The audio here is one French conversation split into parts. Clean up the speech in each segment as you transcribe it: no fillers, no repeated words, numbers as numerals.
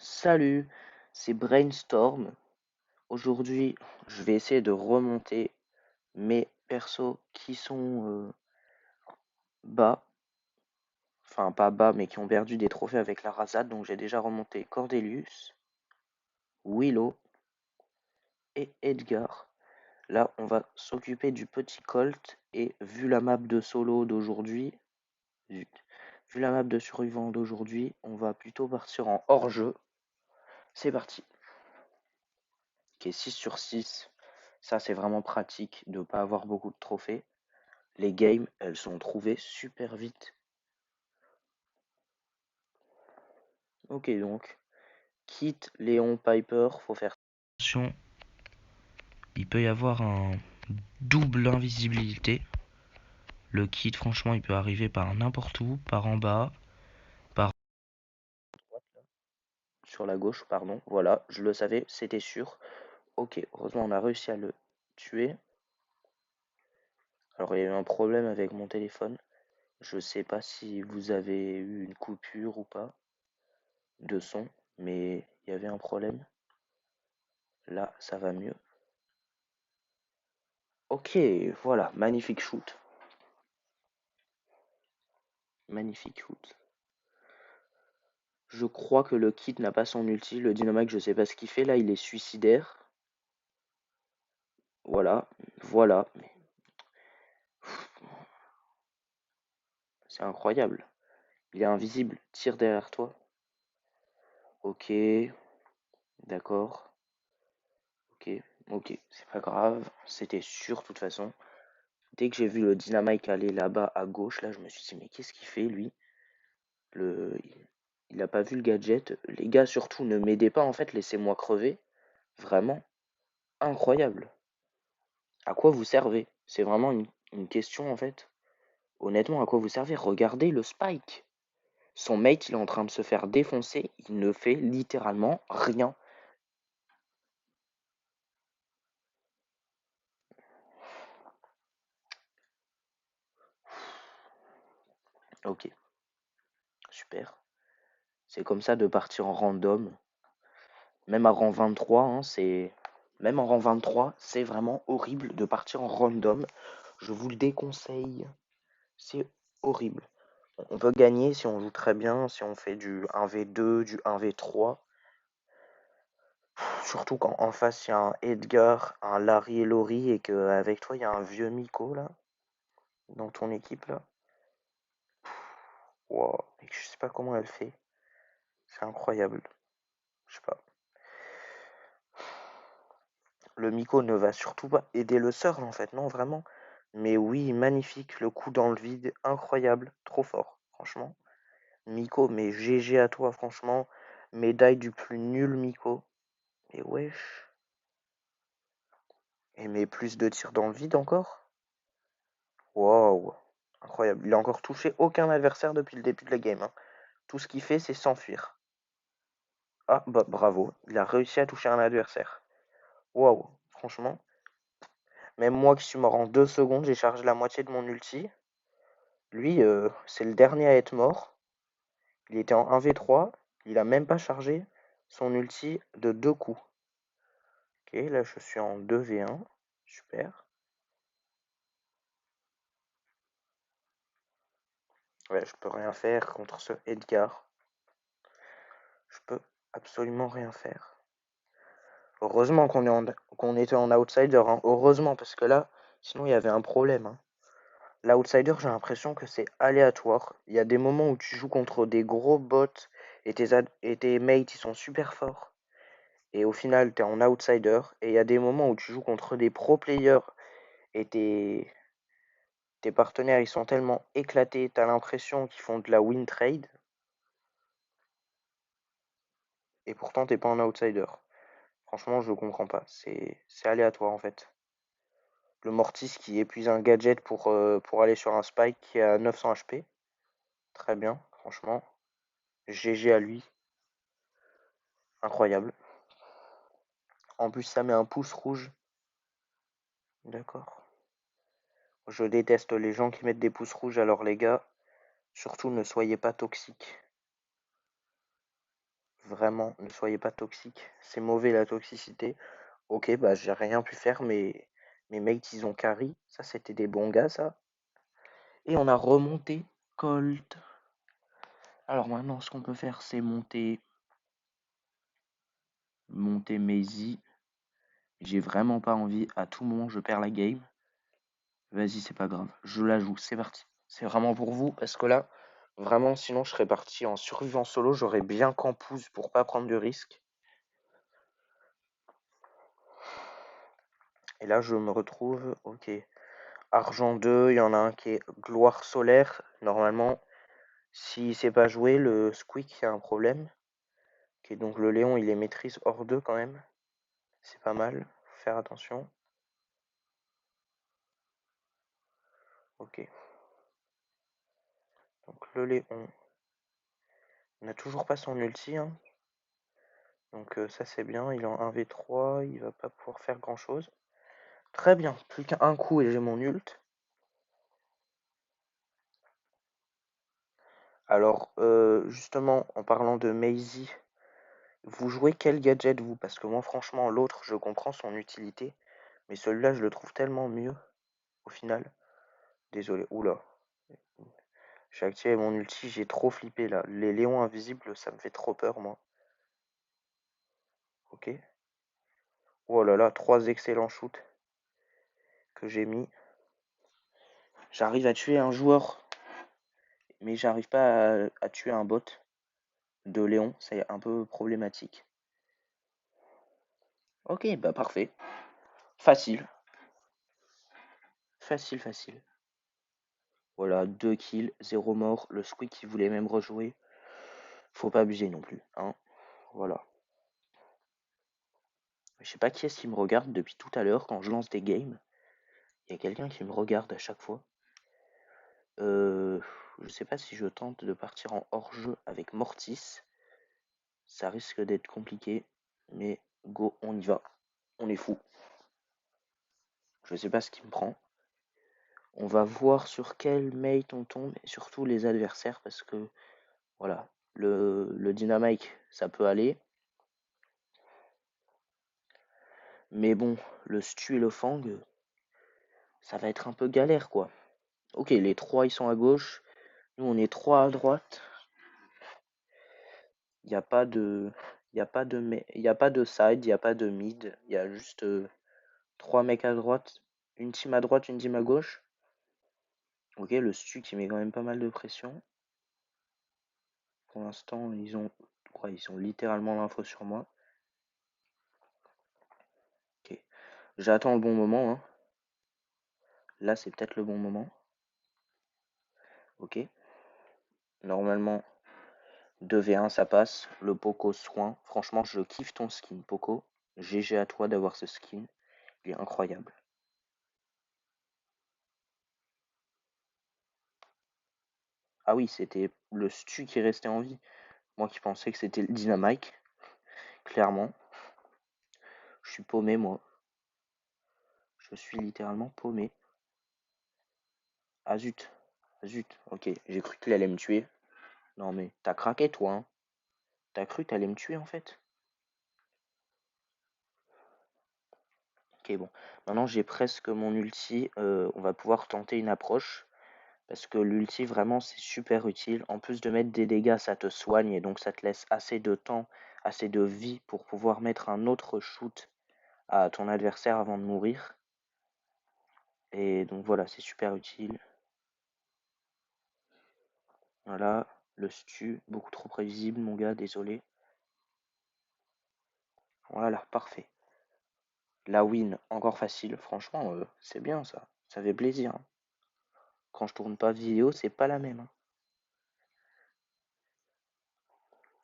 Salut, c'est Brainstorm. Aujourd'hui, je vais essayer de remonter mes persos qui sont bas, enfin pas bas, mais qui ont perdu des trophées avec la rasade. Donc j'ai déjà remonté Cordelius, Willow et Edgar. Là, on va s'occuper du petit Colt et vu la map de solo d'aujourd'hui, zut, vu la map de survivant d'aujourd'hui, on va plutôt partir en hors-jeu. C'est parti. Ok, 6 sur 6. Ça, c'est vraiment pratique de ne pas avoir beaucoup de trophées. Les games, elles sont trouvées super vite. Ok, donc, Kit, Léon, Piper, faut faire attention. Il peut y avoir un double invisibilité. Le kit, franchement, il peut arriver par n'importe où, par en bas, par sur la gauche, pardon. Voilà, je le savais, c'était sûr. Ok, heureusement, on a réussi à le tuer. Alors, il y a eu un problème avec mon téléphone. Je sais pas si vous avez eu une coupure ou pas de son, mais il y avait un problème. Là, ça va mieux. Ok, voilà, magnifique shoot. Magnifique shoot. Je crois que le kit n'a pas son ulti. Le Dynamite, je sais pas ce qu'il fait. Là, il est suicidaire. Voilà, voilà. C'est incroyable. Il est invisible. Tire derrière toi. Ok, d'accord. Ok, ok. C'est pas grave. C'était sûr, de toute façon. Dès que j'ai vu le Dynamite aller là-bas à gauche, là, je me suis dit, mais qu'est-ce qu'il fait, lui? Le... Il a pas vu le gadget. Les gars, surtout, ne m'aidez pas, en fait. Laissez-moi crever. Vraiment incroyable. À quoi vous servez? C'est vraiment une question, en fait. Honnêtement, à quoi vous servez? Regardez le Spike. Son mate, il est en train de se faire défoncer. Il ne fait littéralement rien. Ok, super. C'est comme ça de partir en random. Même à rang 23, hein, Même en rang 23, c'est vraiment horrible de partir en random. Je vous le déconseille. C'est horrible. On peut gagner si on joue très bien, si on fait du 1v2, du 1v3. Surtout quand en face il y a un Edgar, un Larry et Laurie et qu'avec toi il y a un vieux Miko là, dans ton équipe là. Wow, je sais pas comment elle fait. C'est incroyable. Je sais pas. Le Miko ne va surtout pas aider le Searle en fait, non vraiment. Mais oui, magnifique, le coup dans le vide, incroyable, trop fort, franchement. Miko, mais GG à toi, franchement. Médaille du plus nul Miko. Et wesh. Et mais plus de tirs dans le vide encore. Wow, incroyable. Il a encore touché aucun adversaire depuis le début de la game, hein. Tout ce qu'il fait, c'est s'enfuir. Ah, bah bravo, il a réussi à toucher un adversaire. Waouh, franchement. Même moi qui suis mort en 2 secondes, j'ai chargé la moitié de mon ulti. Lui, c'est le dernier à être mort. Il était en 1v3, il a même pas chargé son ulti de 2 coups. Ok, là je suis en 2v1. Super. Ouais, je peux rien faire contre ce Edgar. Je peux absolument rien faire. Heureusement qu'on était en outsider, hein. Heureusement, parce que là, sinon il y avait un problème, hein. L'outsider, j'ai l'impression que c'est aléatoire. Il y a des moments où tu joues contre des gros bots et tes mates ils sont super forts. Et au final, t'es en outsider. Et il y a des moments où tu joues contre des pro players et tes partenaires ils sont tellement éclatés, t'as l'impression qu'ils font de la win trade. Et pourtant, t'es pas en outsider. Franchement, je comprends pas. C'est aléatoire en fait. Le Mortis qui épuise un gadget pour aller sur un Spike qui est à 900 HP. Très bien, franchement. GG à lui. Incroyable. En plus, ça met un pouce rouge. D'accord. Je déteste les gens qui mettent des pouces rouges, alors les gars, surtout ne soyez pas toxiques. Vraiment, ne soyez pas toxique. C'est mauvais la toxicité. Ok, bah j'ai rien pu faire, mais mes mates ils ont carry. Ça, c'était des bons gars, ça. Et on a remonté Colt. Alors maintenant, ce qu'on peut faire, c'est monter Maisy. J'ai vraiment pas envie. À tout moment, je perds la game. Vas-y, c'est pas grave. Je la joue. C'est parti. C'est vraiment pour vous parce que là, vraiment, sinon, je serais parti en survivant solo. J'aurais bien campouse pour pas prendre de risques. Et là, je me retrouve. Ok. Argent 2, il y en a un qui est gloire solaire. Normalement, s'il sait pas jouer, le squeak, il y a un problème. Ok, donc le Léon, il est maîtrise hors 2 quand même. C'est pas mal. Faut faire attention. Ok. Donc le Léon. On n'a toujours pas son ulti, hein. Donc ça c'est bien. Il est en 1v3. Il va pas pouvoir faire grand chose. Très bien. Plus qu'un coup et j'ai mon ult. Alors, justement, en parlant de Maisie, vous jouez quel gadget vous? Parce que moi franchement l'autre je comprends son utilité. Mais celui-là je le trouve tellement mieux au final. Désolé. Oula. J'ai activé mon ulti, j'ai trop flippé là. Les Léons invisibles, ça me fait trop peur moi. Ok. Oh là là, 3 excellents shoots que j'ai mis. J'arrive à tuer un joueur, mais j'arrive pas à tuer un bot de Léon. C'est un peu problématique. Ok, bah parfait. Facile. Facile, facile. Voilà, 2 kills, 0 mort. Le squeak qui voulait même rejouer. Faut pas abuser non plus, hein. Voilà. Je sais pas qui est-ce qui me regarde depuis tout à l'heure quand je lance des games. Il y a quelqu'un qui me regarde à chaque fois. Je sais pas si je tente de partir en hors-jeu avec Mortis. Ça risque d'être compliqué. Mais go, on y va. On est fou. Je sais pas ce qui me prend. On va voir sur quel mate on tombe et surtout les adversaires parce que voilà, le Dynamite ça peut aller. Mais bon, le Stu et le Fang, ça va être un peu galère quoi. Ok, les trois ils sont à gauche. Nous on est trois à droite. Il n'y a pas de. Il y a pas de side, il n'y a pas de mid. Il y a juste trois mecs à droite. Une team à droite, une team à gauche. Ok, le Stu qui met quand même pas mal de pression. Pour l'instant, ils ont littéralement l'info sur moi. Ok. J'attends le bon moment, hein. Là, c'est peut-être le bon moment. Ok. Normalement, 2v1, ça passe. Le Poco soin. Franchement, je kiffe ton skin, Poco. GG à toi d'avoir ce skin. Il est incroyable. Ah oui, c'était le Stu qui restait en vie. Moi qui pensais que c'était le Dynamite. Clairement. Je suis paumé, moi. Je suis littéralement paumé. Ah zut. Ah zut. Ok, j'ai cru qu'il allait me tuer. Non mais, t'as craqué toi, hein. T'as cru que t'allais me tuer en fait. Ok, bon. Maintenant j'ai presque mon ulti. On va pouvoir tenter une approche. Parce que l'ulti vraiment c'est super utile. En plus de mettre des dégâts, ça te soigne et donc ça te laisse assez de temps, assez de vie pour pouvoir mettre un autre shoot à ton adversaire avant de mourir. Et donc voilà, c'est super utile. Voilà, le stu, beaucoup trop prévisible mon gars, désolé. Voilà, parfait. La win, encore facile, franchement, c'est bien ça. Ça fait plaisir, hein. Quand je tourne pas vidéo, c'est pas la même, hein.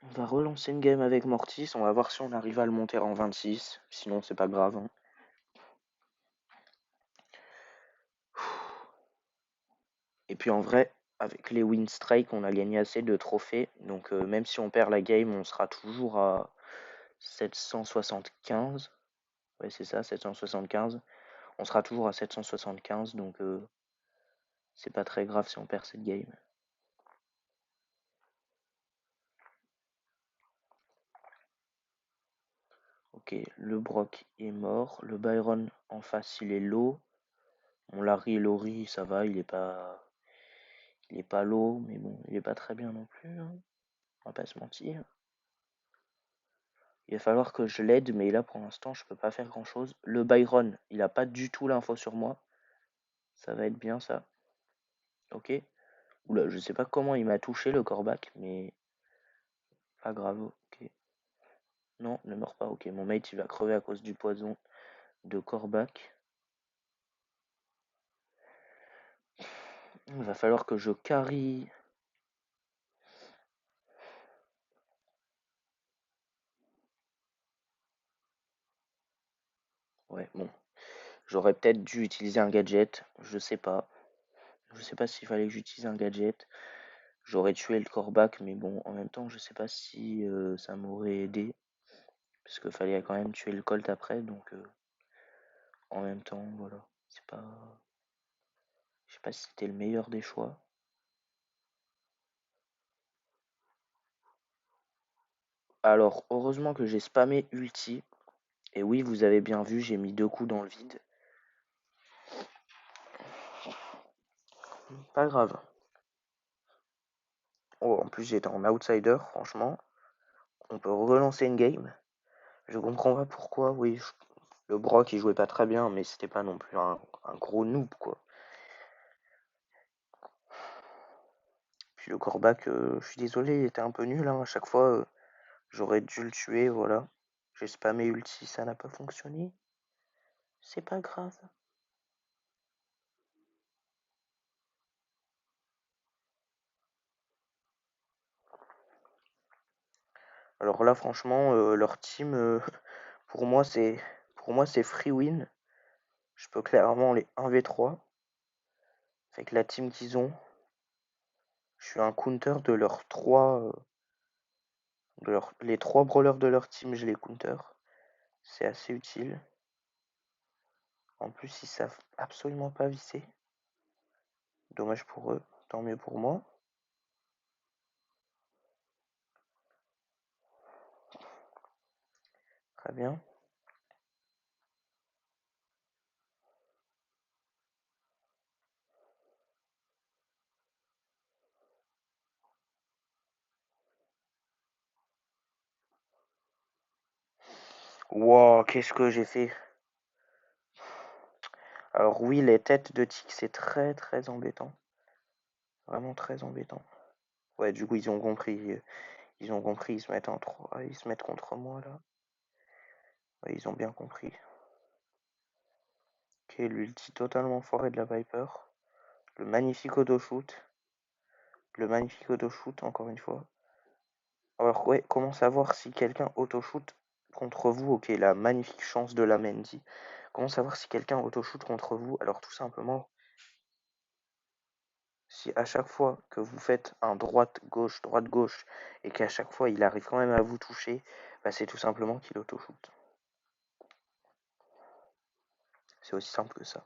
On va relancer une game avec Mortis, on va voir si on arrive à le monter en 26. Sinon, c'est pas grave, hein. Et puis en vrai, avec les win strike, on a gagné assez de trophées. Donc même si on perd la game, on sera toujours à 775. Ouais, c'est ça, 775. On sera toujours à 775, donc c'est pas très grave si on perd cette game. Ok, le Brock est mort. Le Byron en face, il est low. Mon Larry et Laurie, ça va, il est pas low, mais bon, il est pas très bien non plus, hein. On va pas se mentir. Il va falloir que je l'aide, mais là pour l'instant je peux pas faire grand chose. Le Byron, il a pas du tout l'info sur moi. Ça va être bien ça. Ok. Oula, je sais pas comment il m'a touché le corback, mais pas grave. Ok. Non, ne meurs pas. Ok, mon mate il va crever à cause du poison de corback. Il va falloir que je carry. Ouais, bon. J'aurais peut-être dû utiliser un gadget. Je sais pas. Je sais pas s'il fallait que j'utilise un gadget. J'aurais tué le corback, mais bon, en même temps, je sais pas si ça m'aurait aidé. Parce qu'il fallait quand même tuer le colt après, donc en même temps, voilà. C'est pas. Je sais pas si c'était le meilleur des choix. Alors, heureusement que j'ai spammé ulti. Et oui, vous avez bien vu, j'ai mis 2 coups dans le vide. Pas grave. Oh, en plus, j'étais en outsider, franchement. On peut relancer une game. Je comprends pas pourquoi, oui. Le Brock, il jouait pas très bien, mais c'était pas non plus un gros noob, quoi. Puis le corback, je suis désolé, il était un peu nul, hein. À chaque fois, j'aurais dû le tuer, voilà. J'ai spammé ulti, ça n'a pas fonctionné. C'est pas grave. Alors là, franchement, leur team, pour moi, c'est free win. Je peux clairement les 1v3 avec la team qu'ils ont. Je suis un counter de leurs les 3 brawlers de leur team, je les counter. C'est assez utile. En plus, ils savent absolument pas visser. Dommage pour eux, tant mieux pour moi. Très bien. Wow, qu'est-ce que j'ai fait? Alors oui, les têtes de tic, c'est très très embêtant. Vraiment très embêtant. Ouais, du coup, ils ont compris. Ils ont compris, ils se mettent en 3, ils se mettent contre moi là. Ouais, ils ont bien compris. Ok, l'ulti totalement foiré de la Viper. Le magnifique auto-shoot. Le magnifique auto-shoot, encore une fois. Alors ouais, comment savoir si quelqu'un auto-shoot contre vous? Ok, la magnifique chance de la Mendy. Comment savoir si quelqu'un auto-shoot contre vous? Alors tout simplement, si à chaque fois que vous faites un droite-gauche, et qu'à chaque fois il arrive quand même à vous toucher, bah c'est tout simplement qu'il auto-shoot. C'est aussi simple que ça.